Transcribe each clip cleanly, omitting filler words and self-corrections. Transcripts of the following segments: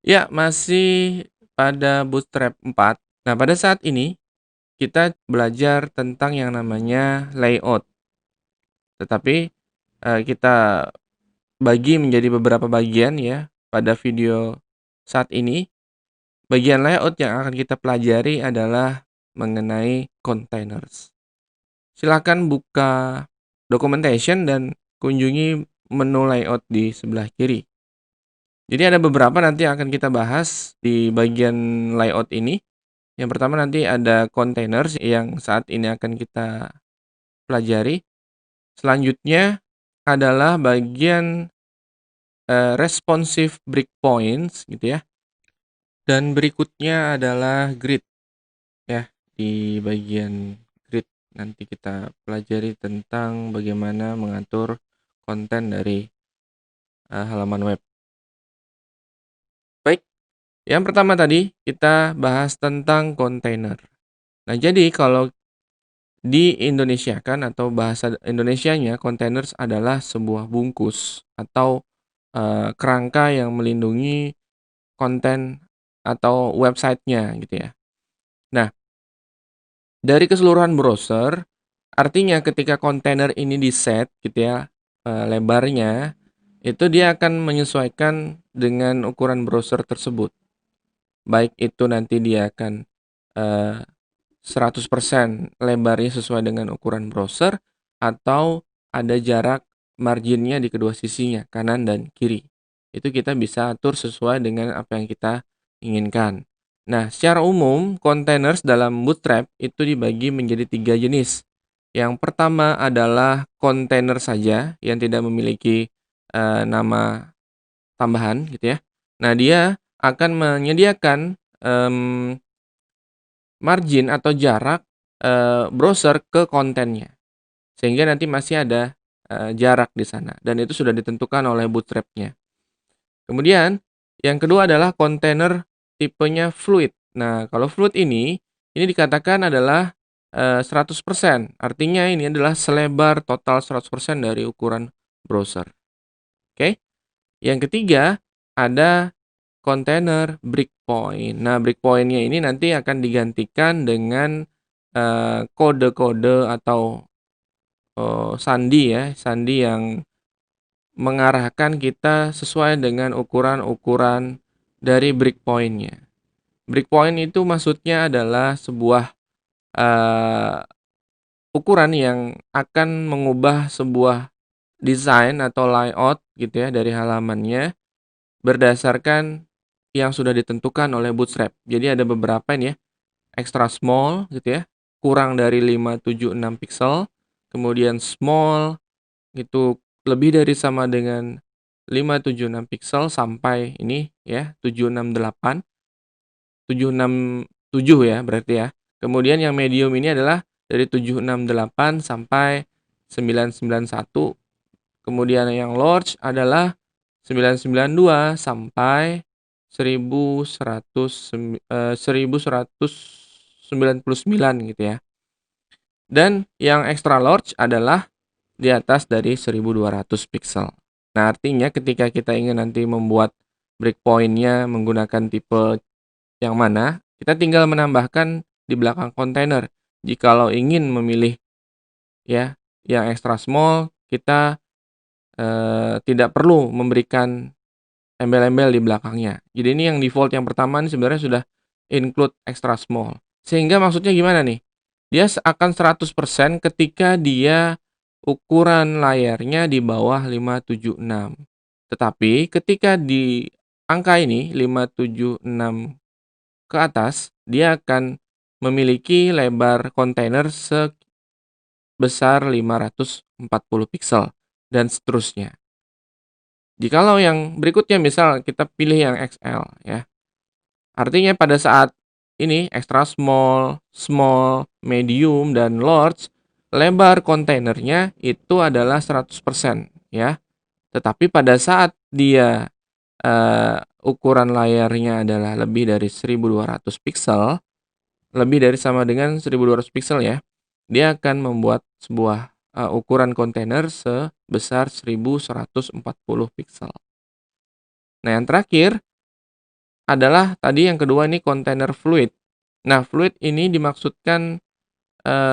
Ya, masih pada Bootstrap 4. Nah, pada saat ini kita belajar tentang yang namanya layout. Tetapi kita bagi menjadi beberapa bagian ya pada video saat ini. Bagian layout yang akan kita pelajari adalah mengenai containers. Silakan buka documentation dan kunjungi menu layout di sebelah kiri. Jadi ada beberapa nanti yang akan kita bahas di bagian layout ini. Yang pertama nanti ada containers yang saat ini akan kita pelajari. Selanjutnya adalah bagian responsive breakpoints gitu ya. Dan berikutnya adalah grid ya. Di bagian grid nanti kita pelajari tentang bagaimana mengatur konten dari halaman web. Baik, yang pertama tadi kita bahas tentang kontainer. Nah, jadi kalau di Indonesia kan atau bahasa Indonesianya containers adalah sebuah bungkus atau kerangka yang melindungi konten atau websitenya gitu ya. Nah, dari keseluruhan browser, artinya ketika kontainer ini di-set gitu ya, lebarnya, itu dia akan menyesuaikan dengan ukuran browser tersebut. Baik itu nanti dia akan eh, 100% lebarnya sesuai dengan ukuran browser atau ada jarak marginnya di kedua sisinya, kanan dan kiri. Itu kita bisa atur sesuai dengan apa yang kita inginkan. Nah, secara umum, containers dalam Bootstrap itu dibagi menjadi 3 jenis. Yang pertama adalah container saja yang tidak memiliki nama tambahan gitu ya. Nah, dia akan menyediakan margin atau jarak browser ke kontennya. Sehingga nanti masih ada jarak di sana dan itu sudah ditentukan oleh Bootstrap-nya. Kemudian yang kedua adalah kontainer tipenya fluid. Nah, kalau fluid ini dikatakan adalah 100%. Artinya ini adalah selebar total 100% dari ukuran browser. Oke. Yang ketiga ada kontainer breakpoint. Nah, breakpoint-nya ini nanti akan digantikan dengan kode-kode atau sandi ya, sandi yang mengarahkan kita sesuai dengan ukuran-ukuran dari breakpoint-nya. Breakpoint itu maksudnya adalah sebuah uh, ukuran yang akan mengubah sebuah desain atau layout gitu ya dari halamannya berdasarkan yang sudah ditentukan oleh Bootstrap. Jadi ada beberapa ini ya, extra small gitu ya, kurang dari 576 pixel, kemudian small itu lebih dari sama dengan 576 pixel sampai ini ya 768 767 ya berarti ya. Kemudian yang medium ini adalah dari 768 sampai 991. Kemudian yang large adalah 992 sampai 1199 gitu ya. Dan yang extra large adalah di atas dari 1200 pixel. Nah, artinya ketika kita ingin nanti membuat breakpoint-nya menggunakan tipe yang mana, kita tinggal menambahkan di belakang kontainer. Jikalau ingin memilih ya yang extra small, kita tidak perlu memberikan embel-embel di belakangnya. Jadi ini yang default yang pertama ini sebenarnya sudah include extra small. Sehingga maksudnya gimana nih? Dia akan 100% ketika dia ukuran layarnya di bawah 576. Tetapi ketika di angka ini 576 ke atas, dia akan memiliki lebar kontainer sebesar 540 pixel dan seterusnya. Jikalau yang berikutnya misal kita pilih yang XL ya. Artinya pada saat ini extra small, small, medium dan large, lebar kontainernya itu adalah 100% ya. Tetapi pada saat dia ukuran layarnya adalah lebih dari 1200 pixel, lebih dari sama dengan 1200 pixel ya. Dia akan membuat sebuah ukuran kontainer sebesar 1140 pixel. Nah, yang terakhir adalah tadi yang kedua ini container fluid. Nah, fluid ini dimaksudkan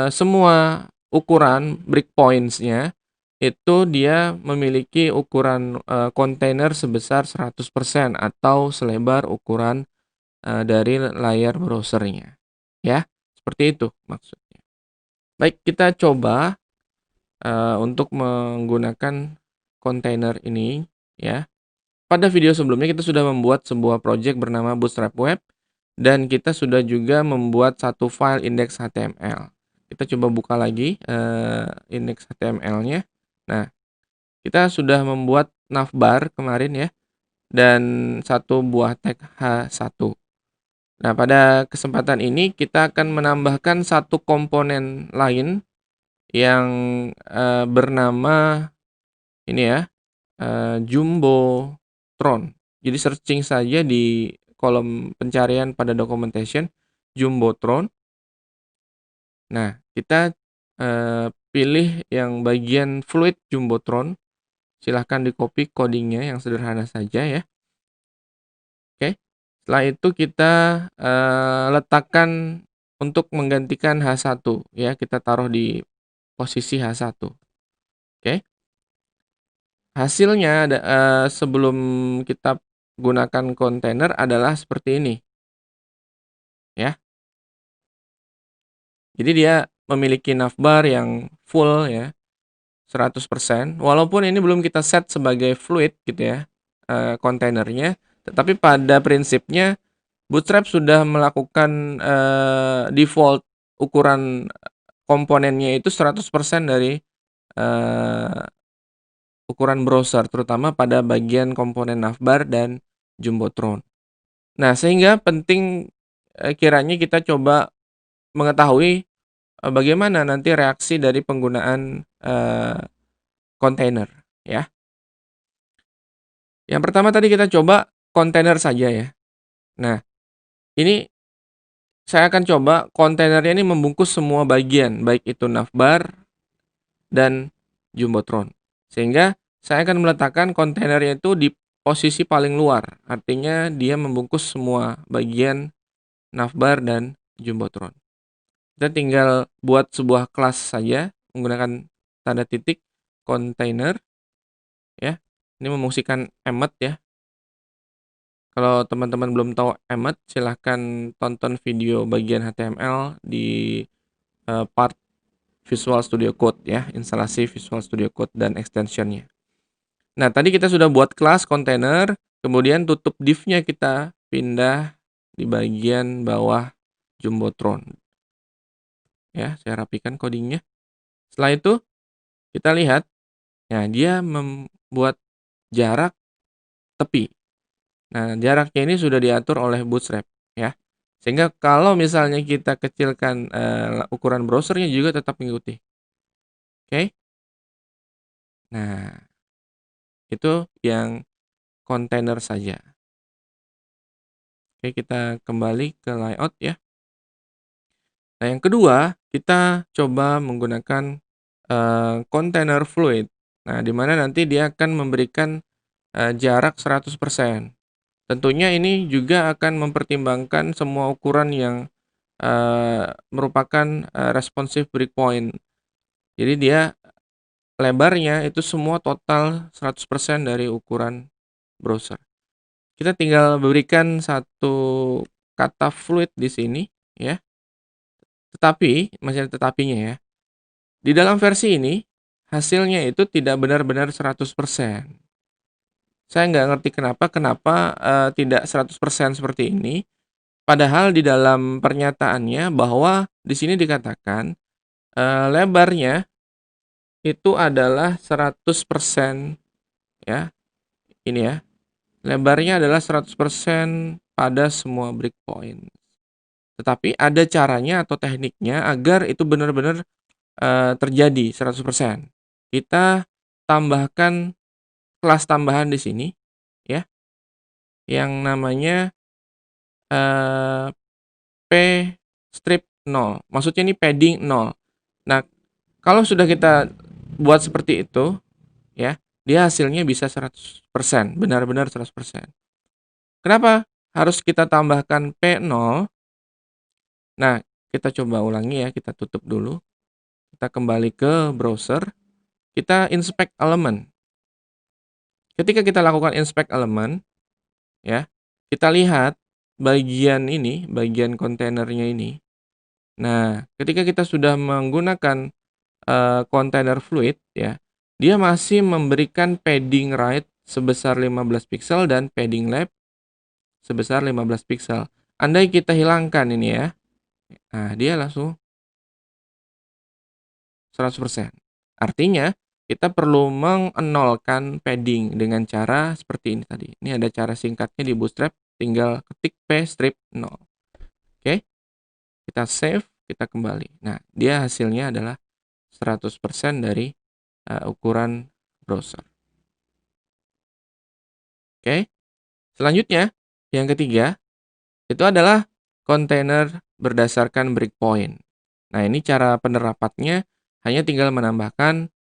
semua ukuran breakpoints-nya itu dia memiliki ukuran kontainer sebesar 100% atau selebar ukuran dari layar browsernya. Ya, seperti itu maksudnya. Baik, kita coba untuk menggunakan kontainer ini ya. Pada video sebelumnya kita sudah membuat sebuah project bernama Bootstrap Web dan kita sudah juga membuat satu file index HTML. Kita coba buka lagi index HTML-nya. Nah, kita sudah membuat navbar kemarin ya dan satu buah tag H1. Nah, pada kesempatan ini kita akan menambahkan satu komponen lain yang bernama ini ya, Jumbotron. Jadi searching saja di kolom pencarian pada documentation Jumbotron. Nah, kita pilih yang bagian fluid Jumbotron. Silahkan di-copy codingnya yang sederhana saja ya. Oke. Setelah itu kita letakkan untuk menggantikan H1 ya, kita taruh di posisi H1. Oke. Hasilnya sebelum kita gunakan kontainer adalah seperti ini. Ya. Jadi dia memiliki navbar yang full ya, 100%. Walaupun ini belum kita set sebagai fluid gitu ya, kontainernya, tetapi pada prinsipnya Bootstrap sudah melakukan default ukuran komponennya itu 100% dari ukuran browser, terutama pada bagian komponen navbar dan Jumbotron. Nah, sehingga penting kiranya kita coba mengetahui bagaimana nanti reaksi dari penggunaan kontainer ya. Yang pertama tadi kita coba kontainer saja ya. Nah, ini saya akan coba kontainernya ini membungkus semua bagian, baik itu navbar dan Jumbotron. Sehingga saya akan meletakkan kontainernya itu di posisi paling luar. Artinya dia membungkus semua bagian navbar dan Jumbotron. Kita tinggal buat sebuah kelas saja menggunakan tanda titik container ya. Ini memfungsikan emmet ya. Kalau teman-teman belum tahu emmet, silahkan tonton video bagian HTML di part Visual Studio Code ya, instalasi Visual Studio Code dan extensionnya. Nah, tadi kita sudah buat kelas container, kemudian tutup div-nya kita pindah di bagian bawah Jumbotron. Ya, saya rapikan codingnya. Setelah itu, kita lihat, ya dia membuat jarak tepi. Nah, jaraknya ini sudah diatur oleh Bootstrap, ya. Sehingga kalau misalnya kita kecilkan ukuran browsernya juga tetap mengikuti. Oke. Nah, itu yang kontainer saja. Oke, kita kembali ke layout ya. Nah, yang kedua, kita coba menggunakan container fluid. Nah, di mana nanti dia akan memberikan jarak 100%. Tentunya ini juga akan mempertimbangkan semua ukuran yang merupakan responsive breakpoint. Jadi dia lebarnya itu semua total 100% dari ukuran browser. Kita tinggal berikan satu kata fluid di sini ya. Tetapi, masih ada tetapinya ya. Di dalam versi ini hasilnya itu tidak benar-benar 100%. Saya nggak ngerti kenapa tidak 100% seperti ini. Padahal di dalam pernyataannya bahwa di sini dikatakan lebarnya itu adalah 100% ya. Ini ya. Lebarnya adalah 100% pada semua breakpoint. Tetapi ada caranya atau tekniknya agar itu benar-benar terjadi 100%. Kita tambahkan kelas tambahan di sini ya. Yang namanya p strip 0. Maksudnya ini padding 0. Nah, kalau sudah kita buat seperti itu ya, dia hasilnya bisa 100%, benar-benar 100%. Kenapa harus kita tambahkan P0. Nah, kita coba ulangi ya, kita tutup dulu. Kita kembali ke browser, kita inspect element. Ketika kita lakukan inspect element, ya, kita lihat bagian ini, bagian kontainernya ini. Nah, ketika kita sudah menggunakan container fluid, ya, dia masih memberikan padding right sebesar 15 pixel dan padding left sebesar 15 pixel. Andai kita hilangkan ini ya, nah dia langsung 100%. Artinya, kita perlu mengenolkan padding dengan cara seperti ini tadi. Ini ada cara singkatnya di Bootstrap, tinggal ketik p strip 0. Oke, kita save, kita kembali. Nah, dia hasilnya adalah 100% dari ukuran browser. Oke, selanjutnya, yang ketiga, itu adalah kontainer berdasarkan breakpoint. Nah, ini cara penerapannya hanya tinggal menambahkan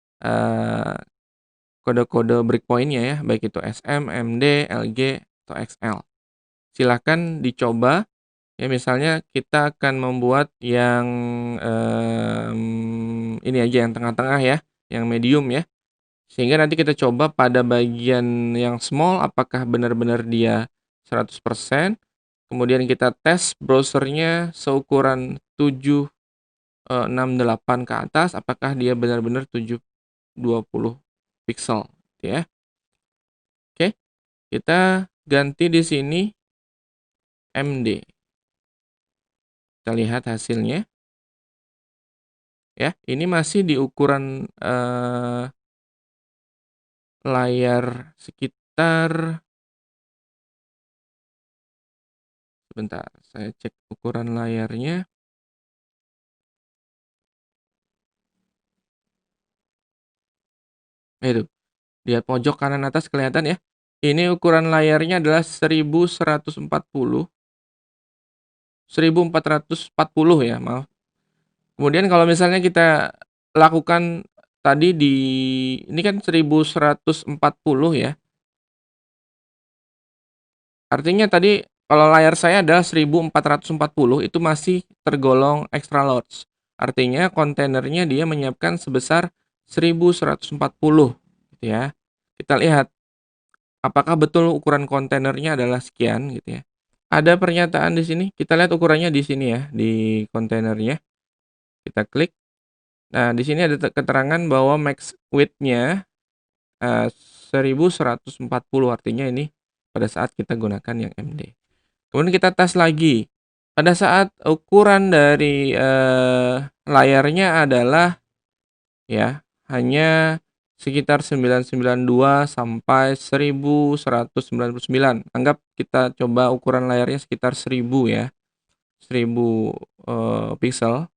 kode-kode breakpoint-nya ya, baik itu SM, MD, LG, atau XL. Silahkan dicoba, ya misalnya kita akan membuat yang ini aja, yang tengah-tengah ya, yang medium ya. Sehingga nanti kita coba pada bagian yang small, apakah benar-benar dia 100%. Kemudian kita tes browsernya seukuran 768 ke atas, apakah dia benar-benar 720 pixel, ya. Oke, kita ganti di sini MD. Kita lihat hasilnya. Ya, ini masih di ukuran layar sekitar, sebentar, saya cek ukuran layarnya. Itu, lihat pojok kanan atas kelihatan ya. Ini ukuran layarnya adalah 1140, 1440 ya, maaf. Kemudian kalau misalnya kita lakukan tadi ini kan 1140 ya. Artinya tadi kalau layar saya adalah 1440, itu masih tergolong extra large. Artinya kontainernya dia menyiapkan sebesar 1140 gitu ya. Kita lihat apakah betul ukuran kontainernya adalah sekian gitu ya. Ada pernyataan di sini, kita lihat ukurannya di sini ya, di kontainernya. Kita klik. Nah, di sini ada keterangan bahwa max width-nya 1140, artinya ini pada saat kita gunakan yang MD. Kemudian kita tes lagi. Pada saat ukuran dari layarnya adalah ya hanya sekitar 992 sampai 1199. Anggap kita coba ukuran layarnya sekitar 1000 ya. 1000 pixel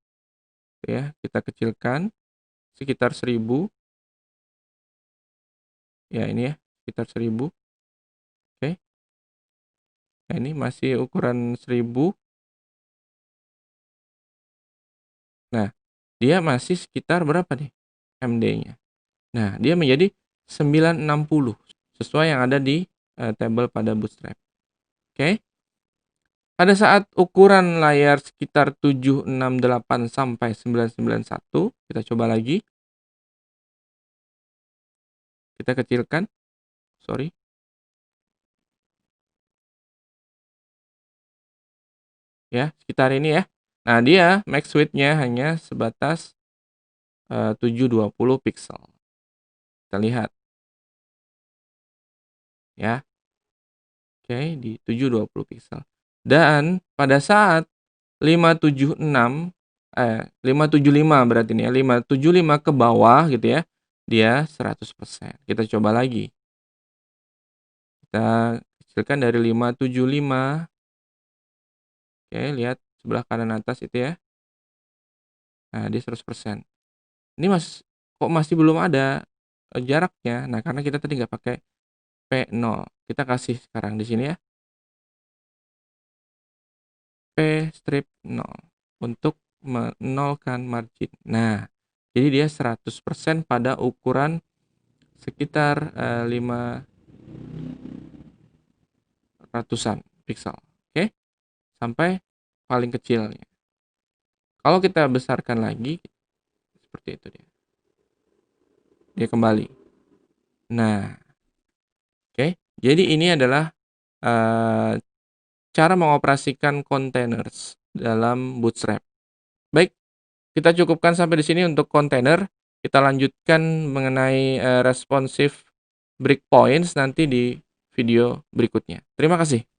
ya, kita kecilkan sekitar 1000. Ya, ini ya, sekitar 1000. Oke. Nah, ini masih ukuran 1000. Nah, dia masih sekitar berapa nih MD-nya? Nah, dia menjadi 960 sesuai yang ada di tabel pada Bootstrap. Oke. Pada saat ukuran layar sekitar 768 sampai 991, kita coba lagi. Kita kecilkan. Sorry. Ya, sekitar ini ya. Nah, dia max width-nya hanya sebatas 720 pixel. Kita lihat. Ya. Oke, di 720 pixel. Dan pada saat 575 berarti ini ya, 575 ke bawah gitu ya, dia 100%. Kita coba lagi. Kita kecilkan dari 575. Oke, lihat sebelah kanan atas itu ya. Nah, dia 100%. Ini kok masih belum ada jaraknya. Nah, karena kita tadi nggak pakai P0. Kita kasih sekarang di sini ya. P strip 0 untuk menolkan margin. Nah, jadi dia 100% pada ukuran sekitar 500-an pixel. sampai paling kecilnya. Kalau kita besarkan lagi, seperti itu dia kembali. Nah, oke. Jadi ini adalah eh, cara mengoperasikan containers dalam Bootstrap. Baik, kita cukupkan sampai di sini untuk kontainer. Kita lanjutkan mengenai responsive breakpoints nanti di video berikutnya. Terima kasih.